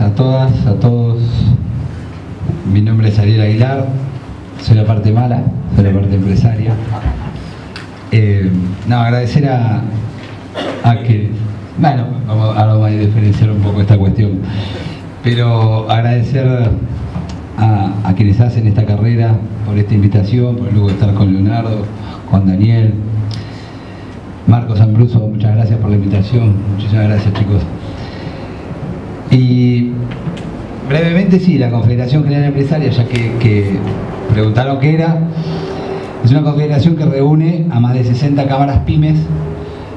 a todas, a todos. Mi nombre es Ariel Aguilar, soy la parte mala, soy la parte empresaria. Agradecer a que, bueno, ahora vamos a diferenciar un poco esta cuestión, pero agradecer a quienes hacen esta carrera por esta invitación, por luego estar con Leonardo, con Daniel, Marcos Ambruso, muchas gracias por la invitación, muchísimas gracias, chicos. Y brevemente, sí, la Confederación General Empresaria, ya que preguntaron qué era, es una confederación que reúne a más de 60 cámaras pymes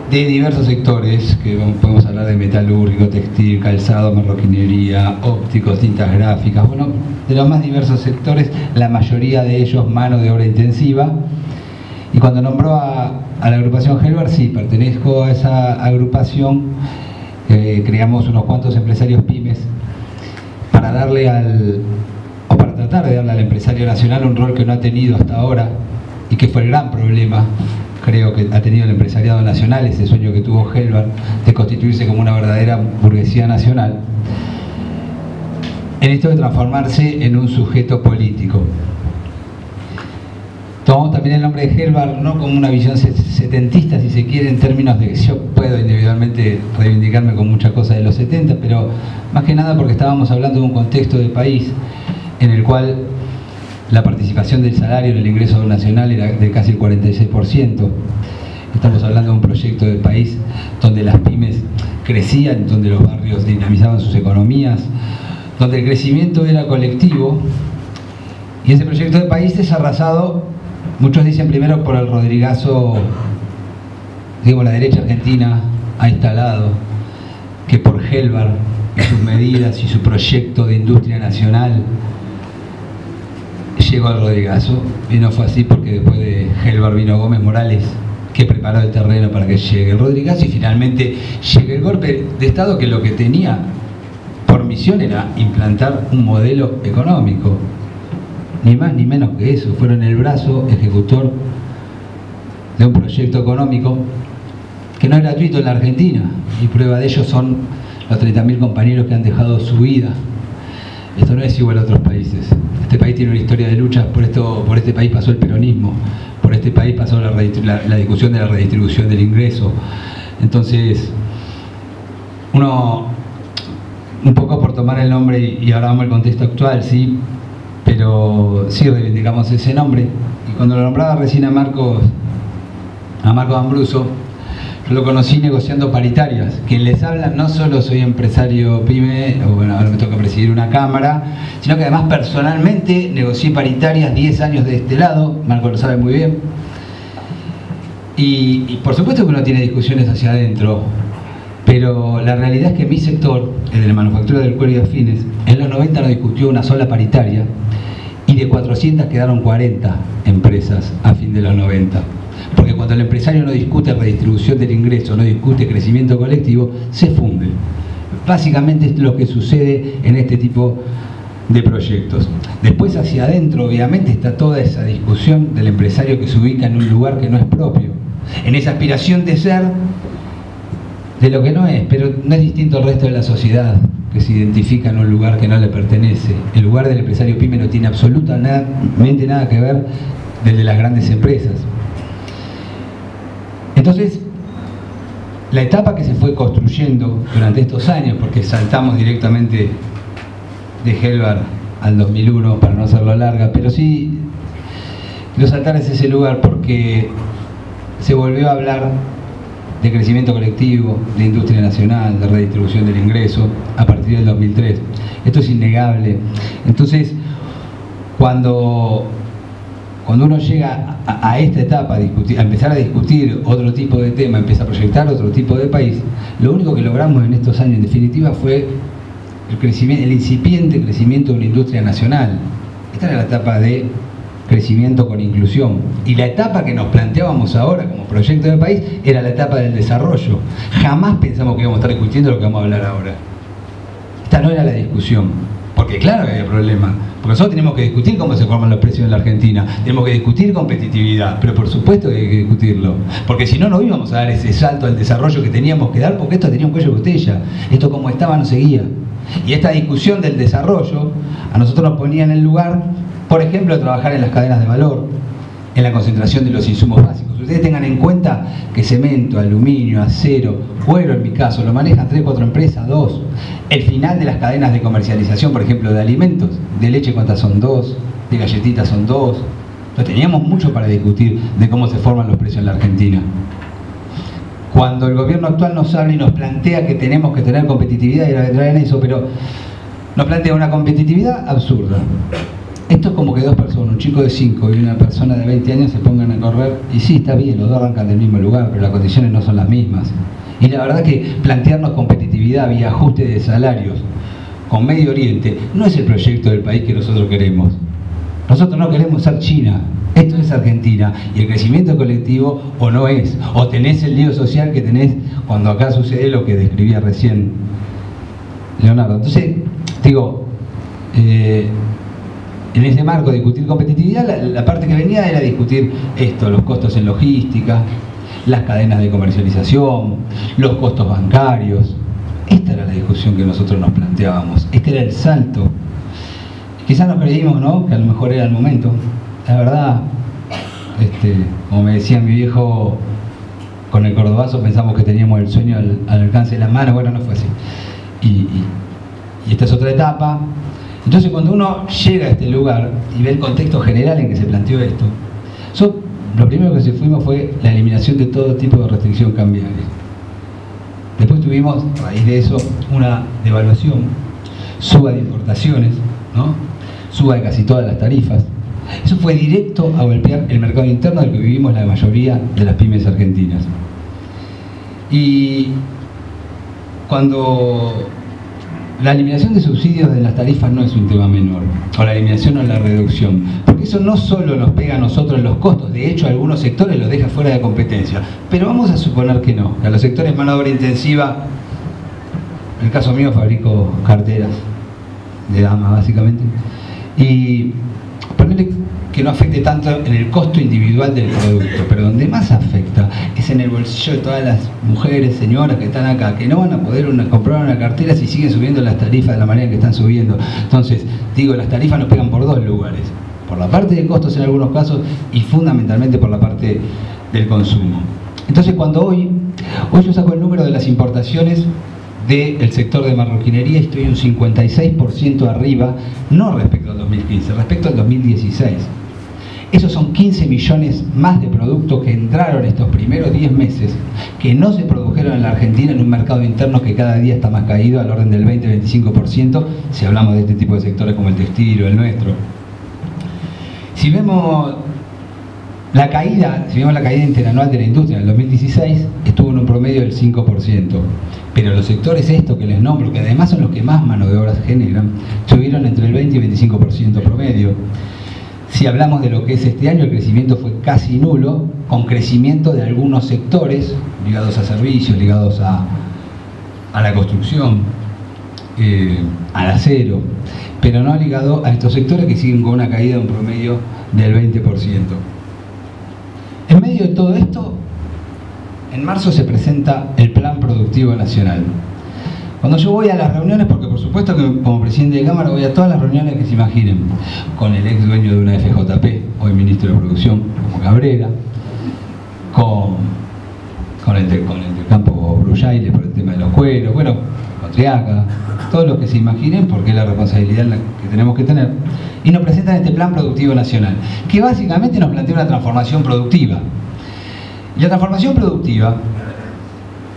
de diversos sectores, que podemos hablar de metalúrgico, textil, calzado, marroquinería, ópticos, tintas gráficas, bueno, de los más diversos sectores, la mayoría de ellos mano de obra intensiva. Y cuando nombró a la agrupación Helbar, sí, pertenezco a esa agrupación. Creamos unos cuantos empresarios pymes para darle para tratar de darle al empresario nacional un rol que no ha tenido hasta ahora y que fue el gran problema, creo, que ha tenido el empresariado nacional, ese sueño que tuvo Helbar de constituirse como una verdadera burguesía nacional, en esto de transformarse en un sujeto político. Tomamos también el nombre de Helbar no como una visión setentista, si se quiere, en términos de que yo puedo individualmente reivindicarme con muchas cosas de los 70, pero más que nada porque estábamos hablando de un contexto de país en el cual la participación del salario en el ingreso nacional era de casi el 46%. Estamos hablando de un proyecto de país donde las pymes crecían, donde los barrios dinamizaban sus economías, donde el crecimiento era colectivo, y ese proyecto de país es arrasado, muchos dicen primero por el Rodrigazo, digamos, la derecha argentina ha instalado, que por Helbar y sus medidas y su proyecto de industria nacional llegó al Rodrigazo, y no fue así, porque después de Helbar vino Gómez Morales, que preparó el terreno para que llegue el Rodrigazo, y finalmente llega el golpe de Estado, que lo que tenía por misión era implantar un modelo económico, ni más ni menos que eso. Fueron el brazo ejecutor de un proyecto económico que no es gratuito en la Argentina, y prueba de ello son los 30.000 compañeros que han dejado su vida. Esto no es igual a otros países. Este país tiene una historia de luchas, por este país pasó el peronismo, por este país pasó la discusión de la redistribución del ingreso. Entonces, un poco por tomar el nombre, y ahora vamos al contexto actual, sí, pero sí reivindicamos ese nombre. Y cuando lo nombraba recién a Marcos Ambruso, yo lo conocí negociando paritarias. Quien les habla, no solo soy empresario pyme, o bueno, ahora me toca presidir una cámara, sino que además personalmente negocié paritarias 10 años de este lado. Marcos lo sabe muy bien. Y por supuesto que uno tiene discusiones hacia adentro, pero la realidad es que mi sector, el de la manufactura del cuero y afines, en los 90 no discutió una sola paritaria, y de 400 quedaron 40 empresas a fin de los 90. Porque cuando el empresario no discute redistribución del ingreso, no discute crecimiento colectivo, se funde. Básicamente es lo que sucede en este tipo de proyectos. Después, hacia adentro, obviamente, está toda esa discusión del empresario que se ubica en un lugar que no es propio, en esa aspiración de ser de lo que no es, pero no es distinto al resto de la sociedad, que se identifica en un lugar que no le pertenece. El lugar del empresario pyme no tiene absolutamente nada que ver del de las grandes empresas. Entonces, la etapa que se fue construyendo durante estos años, porque saltamos directamente de Helbar al 2001 para no hacerlo larga, pero sí quiero saltar hacia ese lugar porque se volvió a hablar de crecimiento colectivo, de industria nacional, de redistribución del ingreso a partir del 2003. Esto es innegable. Entonces, cuando uno llega a esta etapa, a empezar a discutir otro tipo de tema, empieza a proyectar otro tipo de país, lo único que logramos en estos años, en definitiva, fue el incipiente crecimiento de una industria nacional. Esta era la etapa de crecimiento con inclusión. Y la etapa que nos planteábamos ahora como proyecto de país era la etapa del desarrollo. Jamás pensamos que íbamos a estar discutiendo lo que vamos a hablar ahora. Esta no era la discusión. Porque claro que había problema. Porque nosotros tenemos que discutir cómo se forman los precios en la Argentina. Tenemos que discutir competitividad. Pero por supuesto que hay que discutirlo. Porque si no, no íbamos a dar ese salto al desarrollo que teníamos que dar, porque esto tenía un cuello de botella. Esto como estaba no seguía. Y esta discusión del desarrollo a nosotros nos ponía en el lugar, por ejemplo, de trabajar en las cadenas de valor, en la concentración de los insumos básicos. Ustedes tengan en cuenta que cemento, aluminio, acero, cuero en mi caso, lo manejan 3, 4 empresas, 2. El final de las cadenas de comercialización, por ejemplo, de alimentos, de leche cuántas son 2, de galletitas son 2. Entonces teníamos mucho para discutir de cómo se forman los precios en la Argentina. Cuando el gobierno actual nos habla y nos plantea que tenemos que tener competitividad, y ahora traen eso, pero nos plantea una competitividad absurda. Esto es como que dos personas, un chico de 5 y una persona de 20 años se pongan a correr, y sí, está bien, los dos arrancan del mismo lugar, pero las condiciones no son las mismas. Y la verdad que plantearnos competitividad vía ajuste de salarios con Medio Oriente no es el proyecto del país que nosotros queremos. Nosotros no queremos ser China, esto es Argentina, y el crecimiento colectivo o no es, o tenés el lío social que tenés cuando acá sucede lo que describía recién Leonardo. Entonces, digo, en ese marco de discutir competitividad, la parte que venía era discutir esto, los costos en logística, las cadenas de comercialización, los costos bancarios. Esta era la discusión que nosotros nos planteábamos, este era el salto. Quizás nos creímos, ¿no?, que a lo mejor era el momento. La verdad, como me decía mi viejo, con el cordobazo pensamos que teníamos el sueño al alcance de las manos. Bueno, no fue así. Y esta es otra etapa. Entonces, cuando uno llega a este lugar y ve el contexto general en que se planteó esto, lo primero que fuimos fue la eliminación de todo tipo de restricción cambiaria. Después tuvimos, a raíz de eso, una devaluación, suba de importaciones, ¿no?, suba de casi todas las tarifas. Eso fue directo a golpear el mercado interno del que vivimos la mayoría de las pymes argentinas. Y cuando la eliminación de subsidios de las tarifas no es un tema menor, o la eliminación o la reducción, porque eso no solo nos pega a nosotros en los costos, de hecho a algunos sectores los deja fuera de competencia, pero vamos a suponer que no, que a los sectores mano de obra intensiva, en el caso mío fabrico carteras de dama básicamente, y ponerle que no afecte tanto en el costo individual del producto, pero donde más afecta es en el bolsillo de todas las mujeres, señoras que están acá, que no van a poder comprar una cartera si siguen subiendo las tarifas de la manera que están subiendo. Entonces, digo, las tarifas nos pegan por dos lugares, por la parte de costos en algunos casos y fundamentalmente por la parte del consumo. Entonces, cuando hoy yo saco el número de las importaciones del sector de marroquinería, estoy un 56% arriba, no respecto al 2015, respecto al 2016. Esos son 15 millones más de productos que entraron estos primeros 10 meses, que no se produjeron en la Argentina en un mercado interno que cada día está más caído, al orden del 20-25%, si hablamos de este tipo de sectores como el textil o el nuestro. Si vemos la caída interanual de la industria en el 2016, estuvo en un promedio del 5%. Pero los sectores estos que les nombro, que además son los que más mano de obra generan, subieron entre el 20 y 25% promedio. Si hablamos de lo que es este año, el crecimiento fue casi nulo, con crecimiento de algunos sectores ligados a servicios, ligados a la construcción, al acero, pero no ligado a estos sectores que siguen con una caída de un promedio del 20%. En medio de todo esto, en marzo se presenta el Plan Productivo Nacional. Cuando yo voy a las reuniones, porque por supuesto que como presidente de Cámara voy a todas las reuniones que se imaginen, con el ex dueño de una FJP, hoy ministro de Producción, como Cabrera, con el del campo Brullaile por el tema de los cueros, bueno, con Triaca, todos los que se imaginen, porque es la responsabilidad que tenemos que tener, y nos presentan este Plan Productivo Nacional, que básicamente nos plantea una transformación productiva. Y la transformación productiva,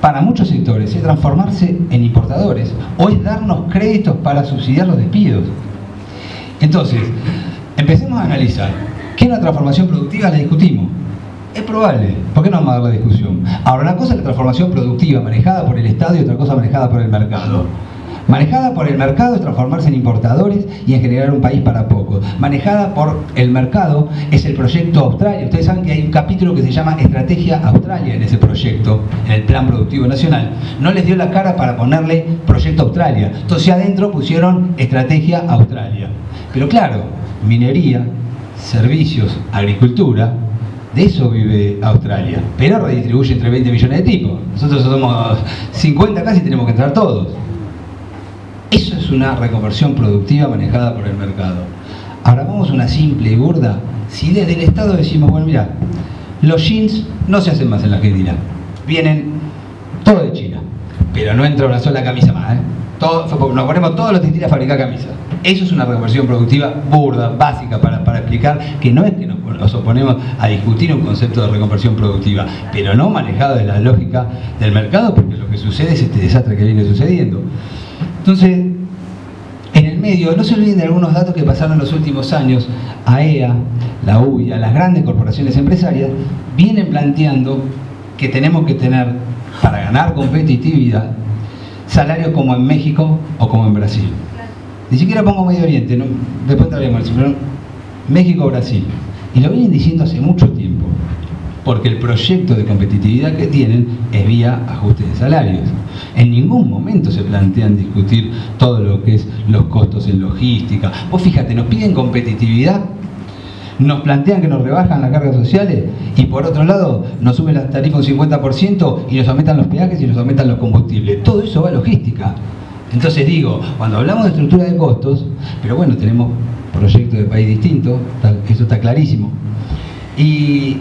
para muchos sectores, es transformarse en importadores, o es darnos créditos para subsidiar los despidos. Entonces, empecemos a analizar. ¿Qué es una transformación productiva? La discutimos. Es probable. ¿Por qué no vamos a dar la discusión? Ahora, una cosa es la transformación productiva manejada por el Estado y otra cosa manejada por el mercado. Manejada por el mercado es transformarse en importadores y en generar un país para pocos. Manejada por el mercado es el proyecto Australia. Ustedes saben que hay un capítulo que se llama Estrategia Australia en ese proyecto, en el Plan Productivo Nacional. No les dio la cara para ponerle Proyecto Australia. Entonces adentro pusieron Estrategia Australia. Pero claro, minería, servicios, agricultura, de eso vive Australia. Pero redistribuye entre 20 millones de tipos. Nosotros somos 50 casi, tenemos que entrar todos. Eso es es una reconversión productiva manejada por el mercado. Ahora vamos a una simple y burda. Si desde el Estado decimos, bueno, mira, los jeans no se hacen más en la Argentina, vienen todo de China, pero no entra una sola camisa más, nos ponemos todos los textiles a fabricar camisas. Eso es una reconversión productiva burda, básica, para explicar que no es que nos oponemos a discutir un concepto de reconversión productiva, pero no manejado de la lógica del mercado, porque lo que sucede es este desastre que viene sucediendo. Entonces, en el medio, no se olviden de algunos datos que pasaron en los últimos años. AEA, la UIA, las grandes corporaciones empresarias vienen planteando que tenemos que tener, para ganar competitividad, salarios como en México o como en Brasil. Ni siquiera pongo Medio Oriente, ¿no? Después entraremos, pero México o Brasil. Y lo vienen diciendo hace mucho tiempo, porque el proyecto de competitividad que tienen es vía ajuste de salarios. En ningún momento se plantean discutir todo lo que es los costos en logística. Vos fíjate, nos piden competitividad, nos plantean que nos rebajan las cargas sociales y por otro lado nos suben las tarifas un 50% y nos aumentan los peajes y nos aumentan los combustibles. Todo eso va a logística. Entonces digo, cuando hablamos de estructura de costos, pero bueno, tenemos proyectos de país distintos, eso está clarísimo. Y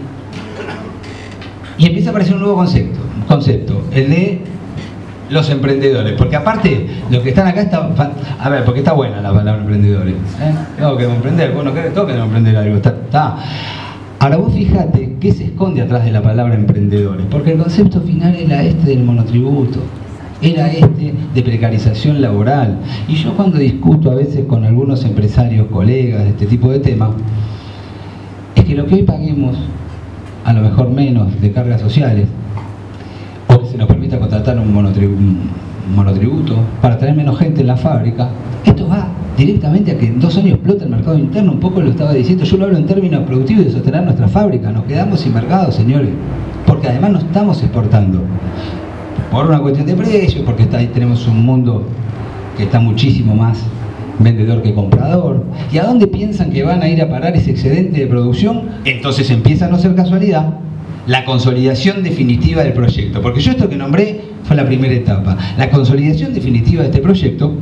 empieza a aparecer un nuevo concepto, el de los emprendedores, porque aparte, los que están acá están... A ver, porque está buena la palabra emprendedores. Tengo que emprender, bueno, tengo que emprender algo. Está. Ahora vos fíjate qué se esconde atrás de la palabra emprendedores, porque el concepto final era este del monotributo, era este de precarización laboral. Y yo cuando discuto a veces con algunos empresarios, colegas de este tipo de temas, es que lo que hoy paguemos, a lo mejor menos de cargas sociales, o que se nos permita contratar un monotributo para tener menos gente en la fábrica, esto va directamente a que en 2 años explota el mercado interno. Un poco lo estaba diciendo, yo lo hablo en términos productivos de sostener nuestra fábrica. Nos quedamos sin mercado, señores, porque además no estamos exportando por una cuestión de precios, porque tenemos un mundo que está muchísimo más vendedor que comprador. ¿Y a dónde piensan que van a ir a parar ese excedente de producción? Entonces empieza a no ser casualidad la consolidación definitiva del proyecto, porque yo esto que nombré fue la primera etapa. La consolidación definitiva de este proyecto,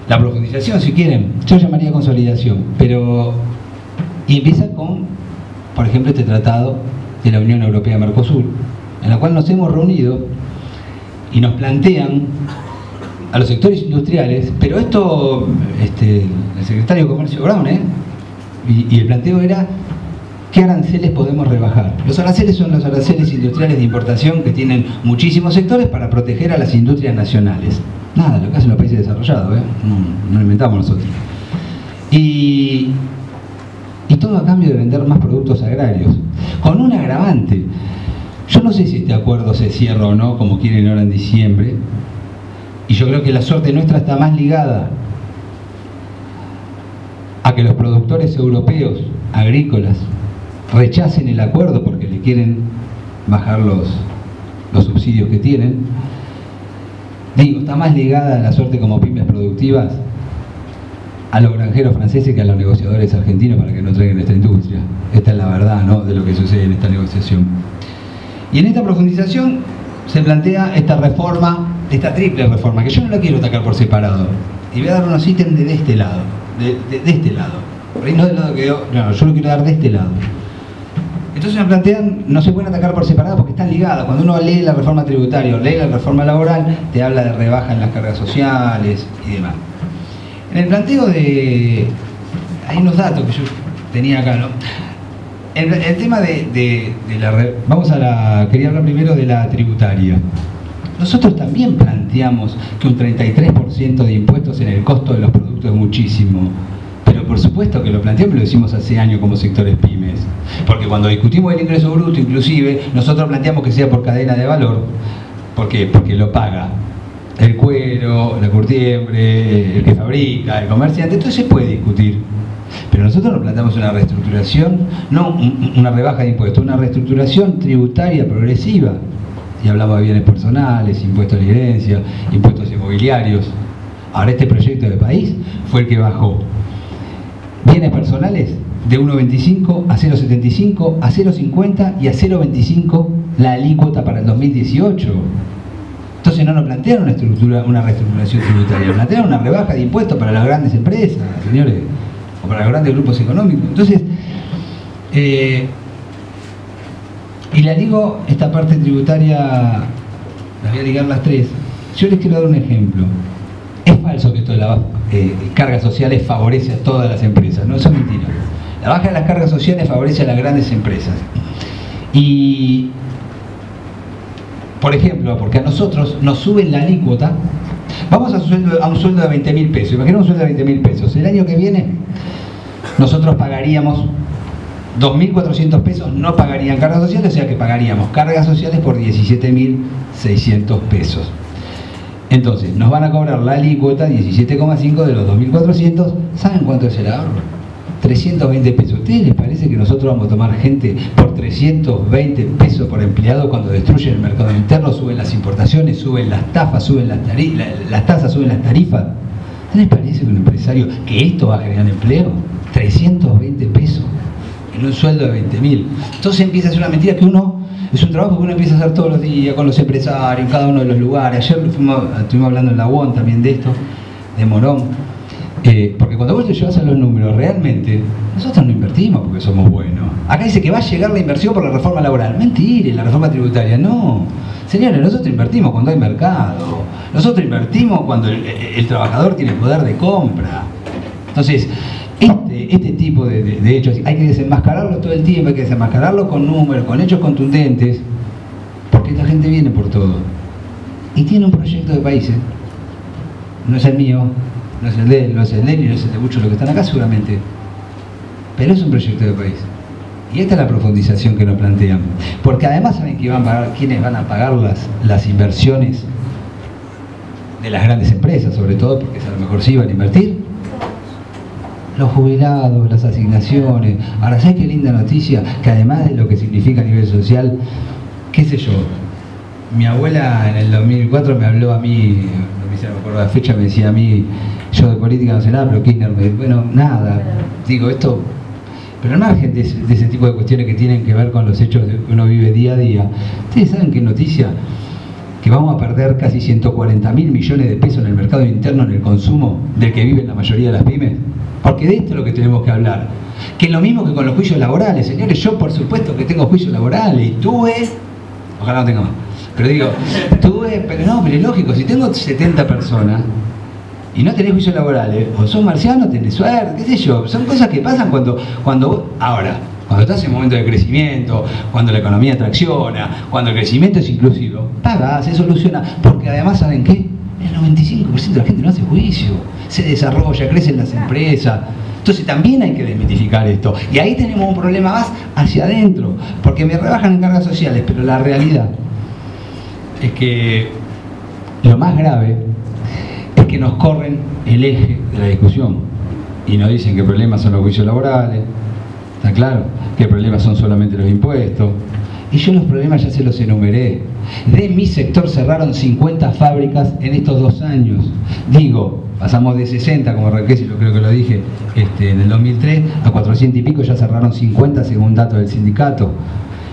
la profundización si quieren, yo llamaría consolidación, pero y empieza con, por ejemplo, este tratado de la Unión Europea-Mercosur, en la cual nos hemos reunido y nos plantean a los sectores industriales, pero esto, el secretario de Comercio Brown, y el planteo era ¿qué aranceles podemos rebajar? Los aranceles son los aranceles industriales de importación que tienen muchísimos sectores para proteger a las industrias nacionales. Nada, lo que hacen los países desarrollados, no lo inventamos nosotros. Y todo a cambio de vender más productos agrarios, con un agravante. Yo no sé si este acuerdo se cierra o no, como quieren ahora en diciembre, y yo creo que la suerte nuestra está más ligada a que los productores europeos agrícolas rechacen el acuerdo porque le quieren bajar los subsidios que tienen. Digo, está más ligada a la suerte como pymes productivas a los granjeros franceses que a los negociadores argentinos para que no traigan esta industria. Esta es la verdad, ¿no?, de lo que sucede en esta negociación. Y en esta profundización se plantea esta reforma, esta triple reforma, que yo no la quiero atacar por separado. Y voy a dar unos ítems de este lado, de este lado. Por ahí no del lado que yo lo quiero dar de este lado. Entonces me plantean, no se pueden atacar por separado porque están ligadas. Cuando uno lee la reforma tributaria o lee la reforma laboral, te habla de rebaja en las cargas sociales y demás. En el planteo hay unos datos que yo tenía acá, ¿no? El tema quería hablar primero de la tributaria. Nosotros también planteamos que un 33% de impuestos en el costo de los productos es muchísimo. Pero por supuesto que lo planteamos y lo decimos hace años como sectores pymes. Porque cuando discutimos el ingreso bruto, inclusive, nosotros planteamos que sea por cadena de valor. ¿Por qué? Porque lo paga el cuero, la curtiembre, el que fabrica, el comerciante. Entonces se puede discutir. Pero nosotros nos planteamos una reestructuración, no una rebaja de impuestos, una reestructuración tributaria progresiva. Y hablamos de bienes personales, impuestos a la herencia, impuestos inmobiliarios. Ahora este proyecto de país fue el que bajó bienes personales de 1,25 a 0,75, a 0,50 y a 0,25 la alícuota para el 2018. Entonces Entonces no nos plantearon una reestructuración tributaria, plantearon una rebaja de impuestos para las grandes empresas, señores, o para los grandes grupos económicos. Entonces, y la ligo, esta parte tributaria, las voy a ligar las tres. Yo les quiero dar un ejemplo. Es falso que todas las cargas sociales favorece a todas las empresas, no, eso es mentira. La baja de las cargas sociales favorece a las grandes empresas. Y, por ejemplo, porque a nosotros nos suben la alícuota, vamos a un sueldo de 20.000 pesos, imaginemos un sueldo de 20.000 pesos. El año que viene nosotros pagaríamos 2.400 pesos, no pagarían cargas sociales, o sea que pagaríamos cargas sociales por 17.600 pesos. Entonces, nos van a cobrar la alícuota 17,5 de los 2.400. ¿Saben cuánto es el ahorro? 320 pesos. ¿A ustedes les parece que nosotros vamos a tomar gente por 320 pesos por empleado cuando destruyen el mercado interno, suben las importaciones, suben las tasas, suben las tarifas? ¿No les parece que un empresario, que esto va a generar empleo? 320 pesos en un sueldo de 20.000. Entonces empieza a ser una mentira que es un trabajo que uno empieza a hacer todos los días con los empresarios, en cada uno de los lugares. Ayer estuvimos hablando en la UON también de esto, de Morón. Porque cuando vos te llevas a los números, realmente, nosotros no invertimos porque somos buenos. Acá dice que va a llegar la inversión por la reforma laboral. Mentira, la reforma tributaria, no. Señores, nosotros invertimos cuando hay mercado. Nosotros invertimos cuando el trabajador tiene poder de compra. Entonces, este tipo de hechos hay que desenmascararlo todo el tiempo, hay que desenmascararlo con números, con hechos contundentes, porque esta gente viene por todo y tiene un proyecto de país. No es el mío, no es el de él, no es el de él y no es el de muchos de los que están acá seguramente, pero es un proyecto de país. Y esta es la profundización que nos plantean, porque además saben que quiénes van a pagar las inversiones de las grandes empresas, sobre todo porque a lo mejor sí van a invertir los jubilados, las asignaciones. Ahora, ¿sabes qué linda noticia? Que además de lo que significa a nivel social, qué sé yo, mi abuela en el 2004 me habló a mí, no me acuerdo la fecha, me decía a mí, yo de política no sé nada, pero Kirchner me dijo, bueno, nada, digo esto, pero al margen de ese tipo de cuestiones que tienen que ver con los hechos que uno vive día a día. ¿Ustedes saben qué noticia? Que vamos a perder casi 140.000 millones de pesos en el mercado interno, en el consumo del que viven la mayoría de las pymes. Porque de esto es lo que tenemos que hablar. Que es lo mismo que con los juicios laborales, señores. Yo por supuesto que tengo juicios laborales y tuve, ojalá no tenga más, pero digo, pero es lógico, si tengo 70 personas y no tenés juicios laborales, o sos marciano, tenés suerte, qué sé yo, son cosas que pasan cuando estás en momento de crecimiento, cuando la economía tracciona, cuando el crecimiento es inclusivo, paga, se soluciona, porque además, ¿saben qué? El 95% de la gente no hace juicio, se desarrolla, crecen las empresas. Entonces también hay que desmitificar esto. Y ahí tenemos un problema más hacia adentro, porque me rebajan en cargas sociales, pero la realidad es que lo más grave es que nos corren el eje de la discusión y nos dicen que el problema son los juicios laborales, está claro, que el problema son solamente los impuestos. Y yo los problemas ya se los enumeré. De mi sector cerraron 50 fábricas en estos 2 años. Digo, pasamos de 60, como arranqué, si lo creo que lo dije, en el 2003, a 400 y pico, ya cerraron 50 según datos del sindicato.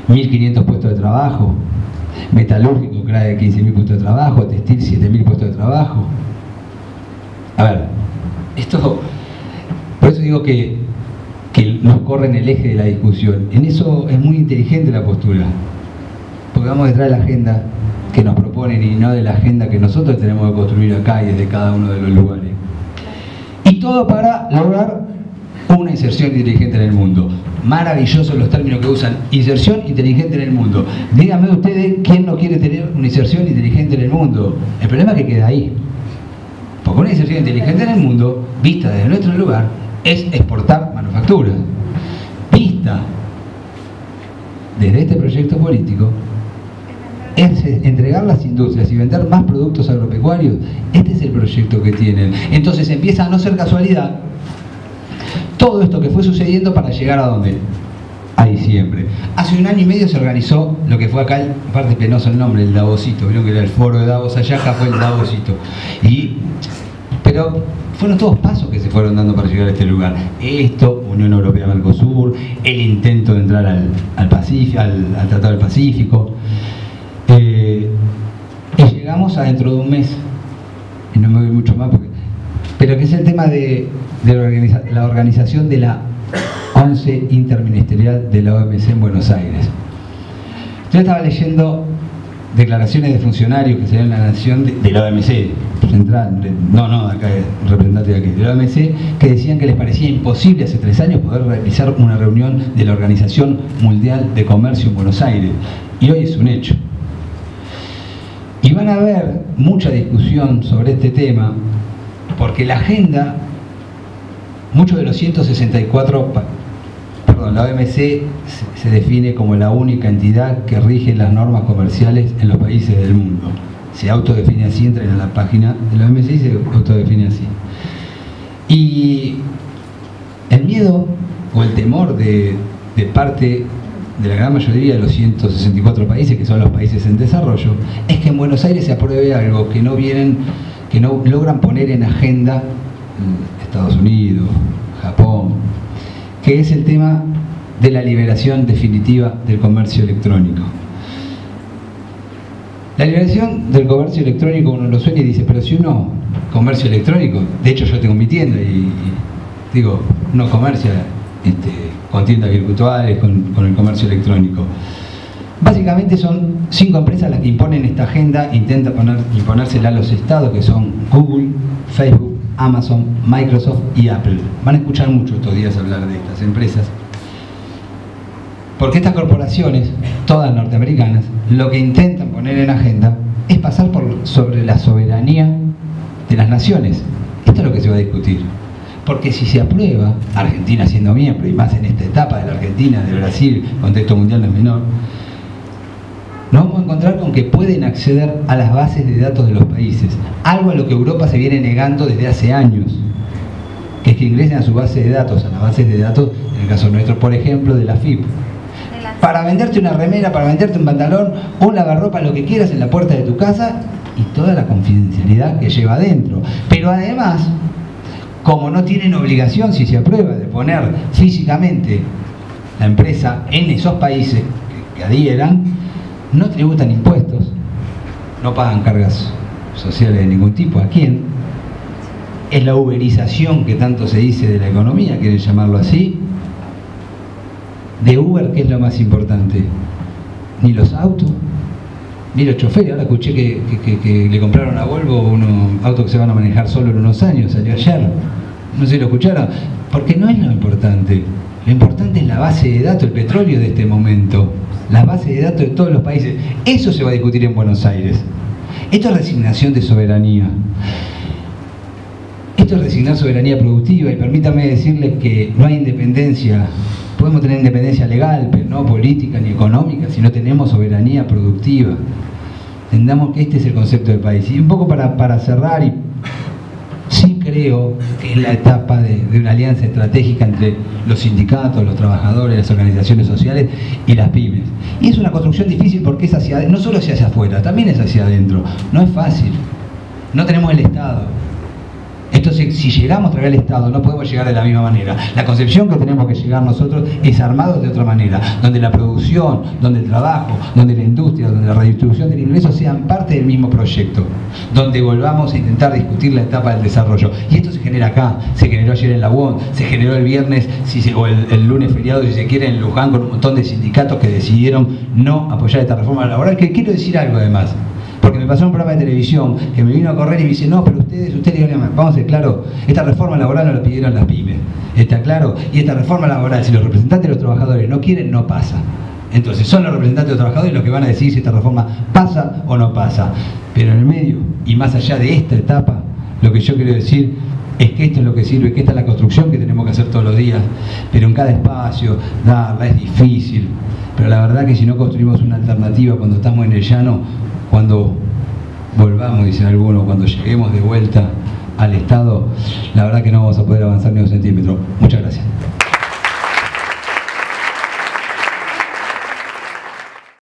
1.500 puestos de trabajo. Metalúrgico, CRAE, 15.000 puestos de trabajo. Textil, 7.000 puestos de trabajo. A ver, esto, por eso digo que nos corren el eje de la discusión. En eso es muy inteligente la postura, porque vamos detrás de la agenda que nos proponen y no de la agenda que nosotros tenemos que construir acá y desde cada uno de los lugares. Y todo para lograr una inserción inteligente en el mundo. Maravillosos los términos que usan, inserción inteligente en el mundo. Díganme ustedes quién no quiere tener una inserción inteligente en el mundo. El problema es que queda ahí. Porque una inserción inteligente en el mundo, vista desde nuestro lugar, es exportar manufactura. Vista desde este proyecto político, es entregar las industrias y vender más productos agropecuarios. Este es el proyecto que tienen. Entonces empieza a no ser casualidad todo esto que fue sucediendo para llegar a donde, a diciembre. Hace 1 año y medio se organizó lo que fue acá, parte penoso el nombre, el Davosito. Vieron que era el foro de Davos allá, acá fue el Davosito. Pero fueron todos pasos que se fueron dando para llegar a este lugar. Esto, Unión Europea, Mercosur, el intento de entrar al Tratado del Pacífico. Y quedamos adentro de un mes, y no me voy mucho más, pero que es el tema de la organización de la 11 interministerial de la OMC en Buenos Aires. Yo estaba leyendo declaraciones de funcionarios que se ven en La Nación de la OMC, central, acá, representante de aquí, de la OMC, que decían que les parecía imposible hace 3 años poder realizar una reunión de la Organización Mundial de Comercio en Buenos Aires, y hoy es un hecho. Y van a haber mucha discusión sobre este tema, porque la agenda, muchos de los 164, la OMC se define como la única entidad que rige las normas comerciales en los países del mundo. Se autodefine así, entran en la página de la OMC y se autodefine así. Y el miedo o el temor de parte de la gran mayoría de los 164 países, que son los países en desarrollo, es que en Buenos Aires se apruebe algo que no logran poner en agenda Estados Unidos, Japón, que es el tema de la liberación definitiva del comercio electrónico. La liberación del comercio electrónico, uno lo suena y dice, pero si uno, comercio electrónico, de hecho yo tengo mi tienda y digo, uno comercia con tiendas virtuales, con el comercio electrónico. Básicamente son 5 empresas las que imponen esta agenda, intentan imponérsela a los estados, que son Google, Facebook, Amazon, Microsoft y Apple. Van a escuchar mucho estos días hablar de estas empresas, porque estas corporaciones, todas norteamericanas, lo que intentan poner en agenda es pasar sobre la soberanía de las naciones. Esto es lo que se va a discutir, porque si se aprueba, Argentina siendo miembro, y más en esta etapa de la Argentina, de Brasil, contexto mundial no es menor, nos vamos a encontrar con que pueden acceder a las bases de datos de los países, algo a lo que Europa se viene negando desde hace años, que es que ingresen a su base de datos, a las bases de datos, en el caso nuestro, por ejemplo, de la FIP, para venderte una remera, para venderte un pantalón, un lavarropa, lo que quieras en la puerta de tu casa, y toda la confidencialidad que lleva adentro. Pero además, como no tienen obligación, si se aprueba, de poner físicamente la empresa en esos países que adhieran, no tributan impuestos, no pagan cargas sociales de ningún tipo. ¿A quién? Es la uberización que tanto se dice de la economía, quieren llamarlo así. De Uber, ¿qué es lo más importante? Ni los autos, ni los choferes. Ahora escuché que le compraron a Volvo unos autos que se van a manejar solo en unos años, salió ayer. No sé si lo escucharon, porque no es lo importante. Lo importante es la base de datos, el petróleo de este momento, la base de datos de todos los países. Eso se va a discutir en Buenos Aires. Esto es resignación de soberanía. Esto es resignar soberanía productiva, y permítame decirles que no hay independencia. Podemos tener independencia legal, pero no política ni económica, si no tenemos soberanía productiva. Entendamos que este es el concepto del país. Y un poco para cerrar, y sí creo que es la etapa de una alianza estratégica entre los sindicatos, los trabajadores, las organizaciones sociales y las pymes. Y es una construcción difícil porque es no solo es hacia afuera, también es hacia adentro. No es fácil. No tenemos el Estado. Entonces, si llegamos a traer el Estado, no podemos llegar de la misma manera. La concepción que tenemos que llegar nosotros es armados de otra manera, donde la producción, donde el trabajo, donde la industria, donde la redistribución del ingreso sean parte del mismo proyecto, donde volvamos a intentar discutir la etapa del desarrollo. Y esto se genera acá, se generó ayer en la UON, se generó el viernes o el lunes feriado, si se quiere, en Luján, con un montón de sindicatos que decidieron no apoyar esta reforma laboral. Que quiero decir algo además, porque me pasó un programa de televisión que me vino a correr y me dice, no, pero ustedes, vamos a ser claros, esta reforma laboral no la pidieron las pymes, ¿está claro? Y esta reforma laboral, si los representantes de los trabajadores no quieren, no pasa. Entonces son los representantes de los trabajadores los que van a decidir si esta reforma pasa o no pasa. Pero en el medio, y más allá de esta etapa, lo que yo quiero decir es que esto es lo que sirve, que esta es la construcción que tenemos que hacer todos los días, pero en cada espacio, darla es difícil. Pero la verdad que si no construimos una alternativa cuando estamos en el llano, cuando volvamos, dicen algunos, cuando lleguemos de vuelta al Estado, la verdad que no vamos a poder avanzar ni un centímetro. Muchas gracias.